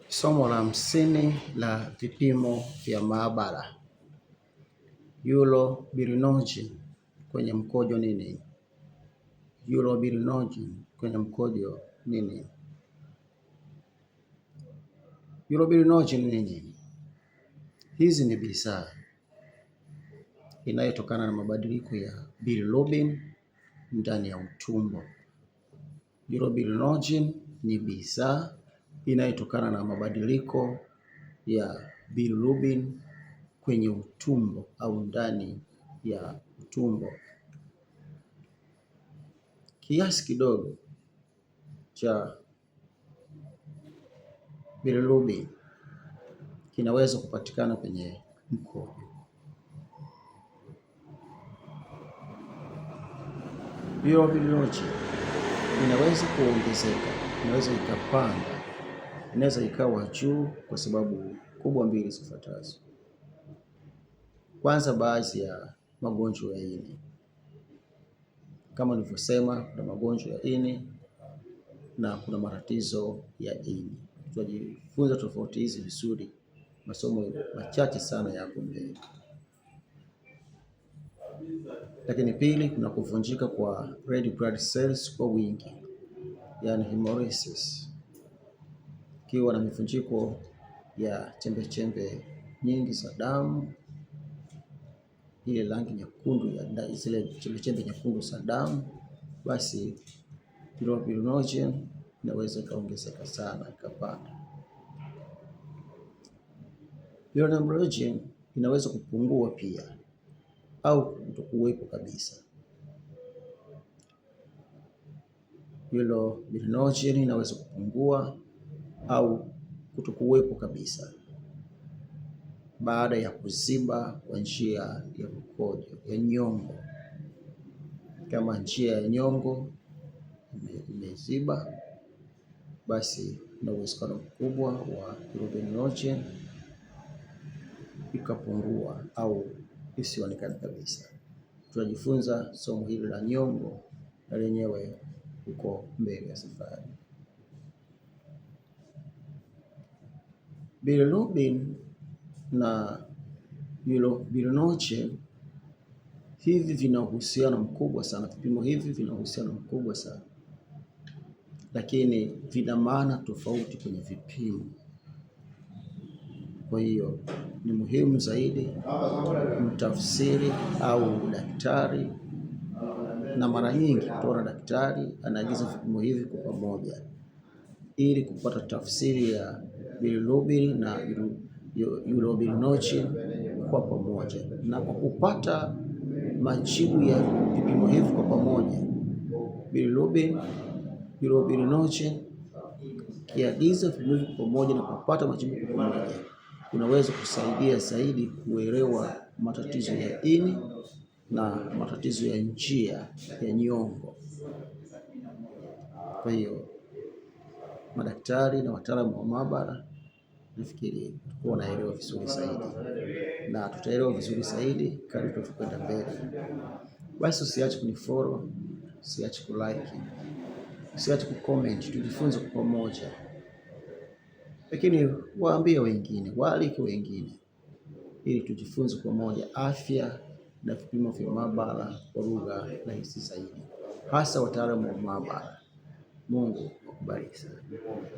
Somo la 50 la vipimo vya maabara. Urobilinogen kwenye mkojo ni nini? Urobilinogen kwenye mkojo ni nini? Urobilinogen ni nini? Hizi ni bidhaa inayotokana na mabadiliko ya bilirubin ndani ya utumbo. Urobilinogen ni bidhaa inayotokana na mabadiliko ya bilirubin kwenye utumbo au ndani ya utumbo. Kiasi kidogo cha bilirubin kinaweza kupatikana kwenye mkojo. Urobilinogen inaweza kuongezeka, inaweza ikapanda, inaweza ikawa juu kwa sababu kubwa mbili zifuatazo. Kwanza, baadhi ya magonjwa ya ini. Kama nilivyosema, kuna magonjwa ya ini na kuna matatizo ya ini. Tutajifunza tofauti hizi vizuri, masomo machache sana yako mbele. Lakini pili, kuna kuvunjika kwa red blood cells kwa wingi, yani hemolysis. Kiwa na mivunjiko ya chembe nyingi za damu, ile rangi nyekundu ya zile chembe nyekundu za damu, basi urobilinogen inaweza ikaongezeka sana, ikapanda. Urobilinogen inaweza kupungua pia au kutokuwepo kabisa. Urobilinogen inaweza kupungua au kutokuwepo kabisa baada ya kuziba kwa njia ya mkojo ya nyongo. Kama njia ya nyongo imeziba, basi na uwezekano mkubwa wa urobilinogen ikapungua au isionekane kabisa. Tutajifunza somo hili la nyongo na lenyewe huko mbele ya safari. Bilirubin na urobilinogen hivi vina uhusiano mkubwa sana, vipimo hivi vina uhusiano mkubwa sana, lakini vina maana tofauti kwenye vipimo. Kwa hiyo ni muhimu zaidi mtafsiri au daktari, na mara nyingi kutoa daktari anaagiza vipimo hivi kwa pamoja ili kupata tafsiri ya bilirubin na urobilinogen kwa pamoja. Na kwa kupata majibu ya vipimo hivi kwa pamoja, bilirubin, urobilinogen, kiagiza vipimo hivi kwa pamoja na kupata majibu kwa pamoja, unaweza kusaidia zaidi kuelewa matatizo ya ini na matatizo ya njia ya nyongo. Kwa hiyo madaktari na wataalamu wa maabara, nafikiri tutakuwa naelewa vizuri zaidi, na tutaelewa vizuri zaidi kadri tunapokwenda mbele. Basi usiache kunifollow, usiache kulike, usiache kucomment, tujifunze kwa pamoja. Lakini waambie wengine, waalike wengine ili tujifunze kwa pamoja afya na vipimo vya maabara kwa lugha rahisi zaidi, hasa wataalamu wa maabara. Mungu akubariki sana.